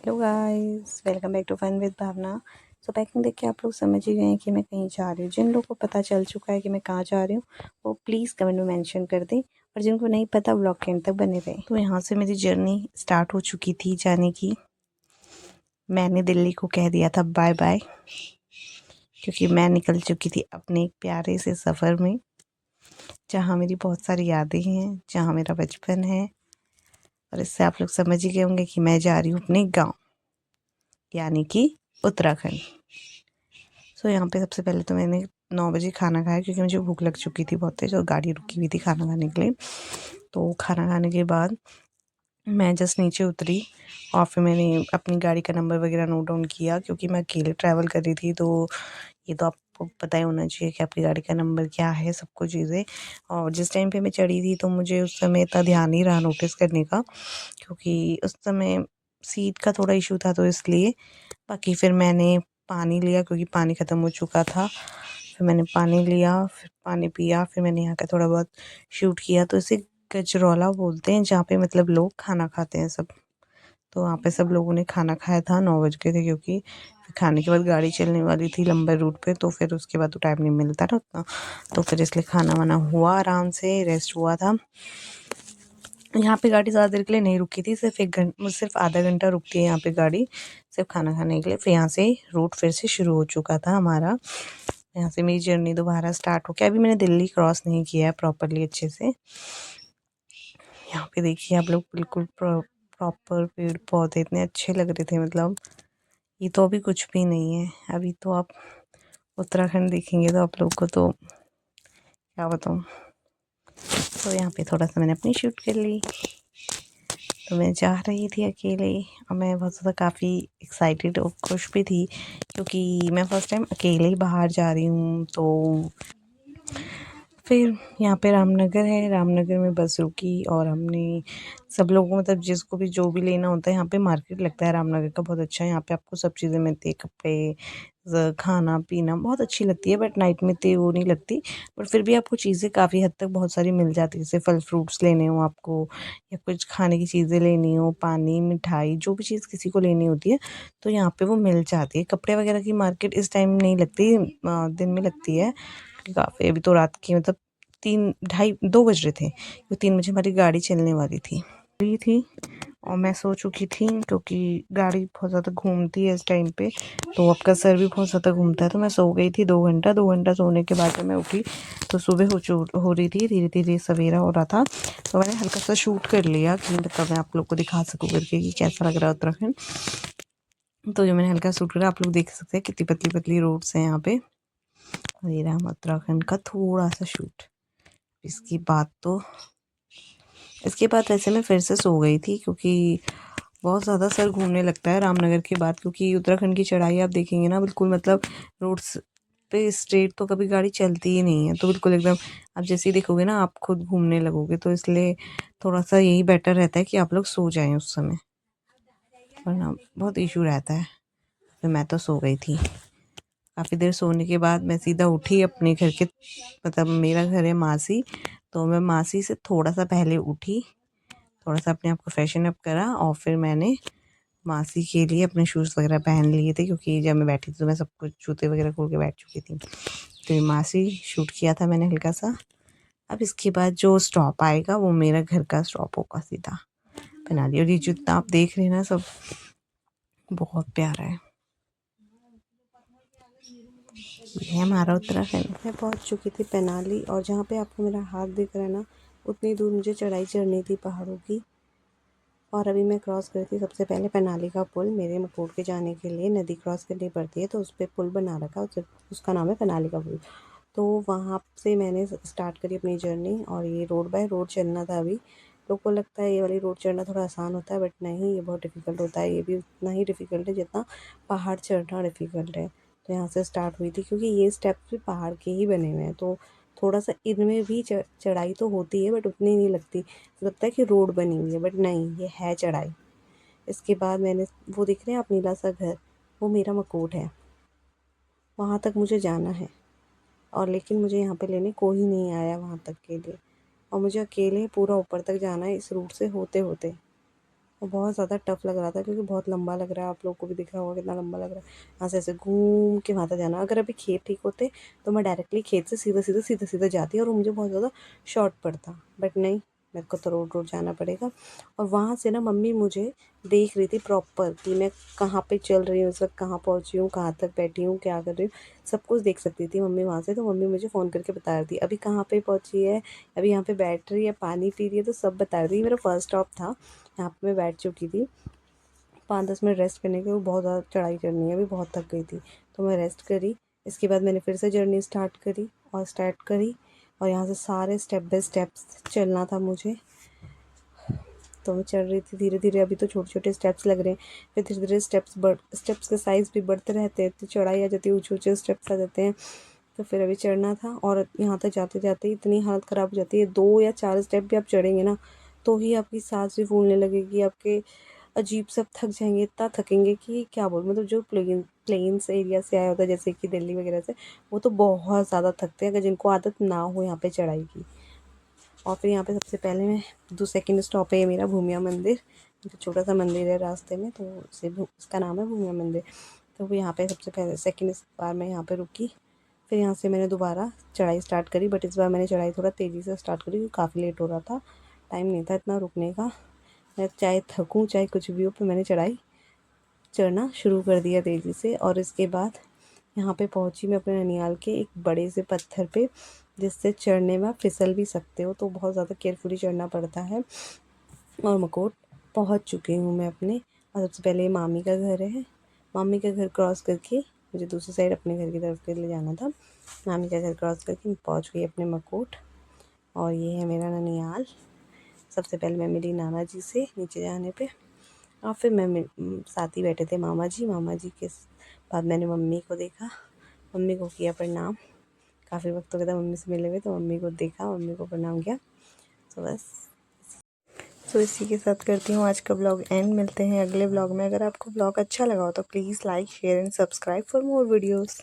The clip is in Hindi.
Hello guys, welcome back to fun with Bhavna. So packing देख के आप लोग समझ ही गए हैं कि मैं कहीं जा रही हूँ। जिन लोगों को पता चल चुका है कि मैं कहाँ जा रही हूँ वो प्लीज़ कमेंट में मेंशन कर दें, और जिनको नहीं पता व्लॉग के एंड तक बने रहें। तो यहाँ से मेरी जर्नी स्टार्ट हो चुकी थी जाने की। मैंने दिल्ली को कह दिया था बाय बाय, क्योंकि मैं निकल चुकी थी अपने एक प्यारे से सफ़र में, जहाँ मेरी बहुत सारी यादें हैं, जहाँ मेरा बचपन है। और इससे आप लोग समझ ही गए होंगे कि मैं जा रही हूँ अपने गाँव, यानी कि उत्तराखंड। सो यहाँ पे सबसे पहले तो मैंने 9 बजे खाना खाया, क्योंकि मुझे भूख लग चुकी थी बहुत तेज़ और गाड़ी रुकी हुई थी खाना खाने के लिए। तो खाना खाने के बाद मैं जस्ट नीचे उतरी और फिर मैंने अपनी गाड़ी का नंबर वगैरह नोट डाउन किया, क्योंकि मैं अकेले ट्रैवल कर रही थी। तो ये तो आपको पता ही होना चाहिए कि आपकी गाड़ी का नंबर क्या है, सब कुछ चीज़ें। और जिस टाइम पे मैं चढ़ी थी तो मुझे उस समय इतना ध्यान नहीं रहा नोटिस करने का, क्योंकि उस समय सीट का थोड़ा इशू था, तो इसलिए। बाकी फिर मैंने पानी लिया, क्योंकि पानी ख़त्म हो चुका था। फिर मैंने पानी लिया, फिर पानी पिया, फिर मैंने यहाँ का थोड़ा बहुत शूट किया। तो इसे गजरौला बोलते हैं, जहाँ पे मतलब लोग खाना खाते हैं सब। तो वहाँ पे सब लोगों ने खाना खाया था, 9 बज गए थे, क्योंकि फिर खाने के बाद गाड़ी चलने वाली थी लंबे रूट पे, तो फिर उसके बाद तो टाइम नहीं मिलता ना उतना। तो फिर इसलिए खाना वाना हुआ, आराम से रेस्ट हुआ था। यहाँ पे गाड़ी ज़्यादा देर के लिए नहीं रुकी थी, सिर्फ आधा घंटा रुकती है यहाँ पे गाड़ी, सिर्फ खाना खाने के लिए। फिर यहाँ से रूट फिर से शुरू हो चुका था हमारा। यहाँ से मेरी जर्नी दोबारा स्टार्ट हो गया। अभी मैंने दिल्ली क्रॉस नहीं किया है प्रॉपरली अच्छे से। यहाँ पे देखिए आप लोग, बिल्कुल प्रॉपर पेड़ पौधे इतने अच्छे लग रहे थे, मतलब ये तो अभी कुछ भी नहीं है। अभी तो आप उत्तराखंड देखेंगे तो आप लोग को तो क्या बताऊँ। तो यहाँ पे थोड़ा सा मैंने अपनी शूट कर ली। तो मैं जा रही थी अकेले, और मैं बहुत ज़्यादा काफ़ी एक्साइटेड और खुश भी थी, क्योंकि मैं फ़र्स्ट टाइम अकेले ही बाहर जा रही हूँ। तो फिर यहाँ पे रामनगर है, रामनगर में बस रुकी और हमने सब लोगों, मतलब जिसको भी जो भी लेना होता है, यहाँ पे मार्केट लगता है रामनगर का बहुत अच्छा है। यहाँ पे आपको सब चीज़ें मिलती है, कपड़े, खाना पीना बहुत अच्छी लगती है। बट नाइट में इतनी वो नहीं लगती, बट फिर भी आपको चीज़ें काफ़ी हद तक बहुत सारी मिल जाती है। जैसे फल फ्रूट्स लेने हो आपको, या कुछ खाने की चीज़ें लेनी हो, पानी, मिठाई, जो भी चीज़ किसी को लेनी होती है तो यहाँ पे वो मिल जाती है। कपड़े वगैरह की मार्केट इस टाइम नहीं लगती, दिन में लगती है काफ़ी। अभी तो रात की मतलब 3 ढाई 2 बज रहे थे, तो 3 बजे हमारी गाड़ी चलने वाली थी और मैं सो चुकी थी, क्योंकि गाड़ी बहुत ज़्यादा घूमती है इस टाइम पे, तो आपका सर भी बहुत ज़्यादा घूमता है। तो मैं सो गई थी 2 घंटा सोने के बाद जब मैं उठी तो सुबह हो रही थी, धीरे धीरे सवेरा हो रहा था। तो मैंने हल्का सा शूट कर लिया कि मतलब मैं आप लोग को दिखा सकूँ करके कि कैसा लग रहा है उत्तराखंड। तो जो मैंने हल्का शूट करा, आप लोग देख सकते हैं कितनी पतली पतली रोड्स हैं यहाँ पे। ये रहा उत्तराखंड का थोड़ा सा शूट। इसके बाद वैसे मैं फिर से सो गई थी, क्योंकि बहुत ज़्यादा सर घूमने लगता है रामनगर के बाद, क्योंकि उत्तराखंड की चढ़ाई आप देखेंगे ना, बिल्कुल मतलब रोड्स पे स्ट्रेट तो कभी गाड़ी चलती ही नहीं है, तो बिल्कुल एकदम आप जैसे ही देखोगे ना आप खुद घूमने लगोगे। तो इसलिए थोड़ा सा यही बेटर रहता है कि आप लोग सो जाएं उस समय, वरना बहुत इशू रहता है। तो मैं तो सो गई थी। काफ़ी देर सोने के बाद मैं सीधा उठी अपने घर के, मतलब मेरा घर है मासी, तो मैं मासी से थोड़ा सा पहले उठी, थोड़ा सा अपने आप को फ्रेशन अप करा, और फिर मैंने मासी के लिए अपने शूज़ वगैरह पहन लिए थे, क्योंकि जब मैं बैठी थी तो मैं सब कुछ जूते वगैरह खोल के बैठ चुकी थी। तो मासी शूट किया था मैंने हल्का सा। अब इसके बाद जो स्टॉप आएगा वो मेरा घर का स्टॉप होगा सीधा मनाली। और ये जितना आप देख रहे हैं ना सब बहुत प्यारा है। ये हमारा उत्तराखंड। मैं पहुंच चुकी थी मनाली, और जहाँ पे आपको मेरा हाथ दिख रहा है ना, उतनी दूर मुझे चढ़ाई चढ़नी थी पहाड़ों की। और अभी मैं क्रॉस करी थी सबसे पहले मनाली का पुल। मेरे मकोट के जाने के लिए नदी क्रॉस करनी पड़ती है, तो उस पर पुल बना रखा, उसका नाम है मनाली का पुल। तो वहाँ से मैंने स्टार्ट करी अपनी जर्नी, और ये रोड बाय रोड चलना था। अभी लोगों को लगता है ये वाली रोड चढ़ना थोड़ा आसान होता है, बट नहीं, ये बहुत डिफ़िकल्ट होता है। ये भी उतना ही डिफ़िकल्ट है जितना पहाड़ चढ़ना डिफ़िकल्ट है। तो यहाँ से स्टार्ट हुई थी, क्योंकि ये स्टेप्स भी पहाड़ के ही बने हुए हैं, तो थोड़ा सा इनमें भी चढ़ाई तो होती है, बट उतनी नहीं लगती। लगता है कि रोड बनी हुई है, बट नहीं, ये है चढ़ाई। इसके बाद मैंने, वो दिख रहे हैं आप नीला सा घर, वो मेरा मकोट है, वहाँ तक मुझे जाना है। और लेकिन मुझे यहाँ पे लेने कोई नहीं आया वहाँ तक के लिए, और मुझे अकेले पूरा ऊपर तक जाना है इस रूट से होते होते। और बहुत ज़्यादा टफ लग रहा था क्योंकि बहुत लंबा लग रहा है, आप लोग को भी दिख रहा होगा कितना लंबा लग रहा है। यहाँ से ऐसे घूम के वहाँ तक जाना। अगर अभी खेत ठीक होते तो मैं डायरेक्टली खेत से सीधा जाती और वो मुझे बहुत ज़्यादा शॉर्ट पड़ता, बट नहीं, मेरे को तो रोड जाना पड़ेगा। और वहाँ से ना मम्मी मुझे देख रही थी प्रॉपर कि मैं कहाँ पे चल रही हूँ, उस वक्त कहाँ पहुँची हूँ, कहाँ तक बैठी हूँ, क्या कर रही हूँ, सब कुछ देख सकती थी मम्मी वहाँ से। तो मम्मी मुझे फ़ोन करके बता रही थी अभी कहाँ पे पहुँची है, अभी यहाँ पे बैठ रही है, पानी पी रही है, तो सब बता रही थी। मेरा फर्स्ट स्टॉप था, यहाँ पे मैं बैठ चुकी थी 5-10 मिनट रेस्ट करने के। वो बहुत ज़्यादा चढ़ाई करनी है, अभी बहुत थक गई थी, तो मैं रेस्ट करी। इसके बाद मैंने फिर से जर्नी स्टार्ट करी और यहाँ से सारे स्टेप बाय स्टेप्स चलना था मुझे। तो मैं चल रही थी धीरे धीरे। अभी तो छोटे छोटे स्टेप्स लग रहे हैं, फिर धीरे धीरे स्टेप्स के साइज़ भी बढ़ते रहते हैं, तो चढ़ाई आ जाती है, ऊँचे ऊँचे स्टेप्स आ जाते हैं। तो फिर अभी चढ़ना था और यहाँ तक जाते जाते इतनी हालत ख़राब हो जाती है। 2 या 4 स्टेप भी आप चढ़ेंगे ना तो ही आपकी सांस भी फूलने लगेगी, आपके अजीब सा थक जाएंगे, इतना थकेंगे कि क्या बोलूँ। मतलब जो प्लेन्स एरिया से आया होता है जैसे कि दिल्ली वगैरह से, वो तो बहुत ज़्यादा थकते हैं अगर जिनको आदत ना हो यहाँ पे चढ़ाई की। और फिर यहाँ पे सबसे पहले मैं सेकंड स्टॉप है ये मेरा भूमिया मंदिर, जो छोटा सा मंदिर है रास्ते में, तो उसका नाम है भूमिया मंदिर। तो वो यहाँ पे सबसे पहले सेकंड बार मैं यहाँ पे रुकी। फिर यहाँ से मैंने दोबारा चढ़ाई स्टार्ट करी, बट इस बार मैंने चढ़ाई थोड़ा तेज़ी से स्टार्ट करी क्योंकि काफ़ी लेट हो रहा था, टाइम नहीं था इतना रुकने का। मैं चाहे थकूँ चाहे कुछ भी हो, पर मैंने चढ़ाई चढ़ना शुरू कर दिया तेज़ी से। और इसके बाद यहाँ पे पहुँची मैं अपने ननिहाल के एक बड़े से पत्थर पे, जिससे चढ़ने में आप फिसल भी सकते हो, तो बहुत ज़्यादा केयरफुली चढ़ना पड़ता है। और मकोट पहुँच चुकी हूँ मैं अपने। और सबसे पहले मामी का घर है, मामी का घर क्रॉस करके मुझे दूसरी साइड अपने घर की तरफ के लिए जाना था। मामी का घर क्रॉस करके मैं पहुँच गई अपने मकोट। और ये है मेरा ननिहाल। सबसे पहले मैं मिली नाना जी से नीचे जाने पे, और फिर साथ ही बैठे थे मामा जी के बाद मैंने मम्मी को देखा, मम्मी को किया प्रणाम। काफ़ी वक्त हो गया था मम्मी से मिले हुए, तो मम्मी को देखा, मम्मी को प्रणाम किया। तो बस इसी के साथ करती हूँ आज का ब्लॉग एंड। मिलते हैं अगले ब्लॉग में। अगर आपको ब्लॉग अच्छा लगा हो तो please like share and subscribe for more videos.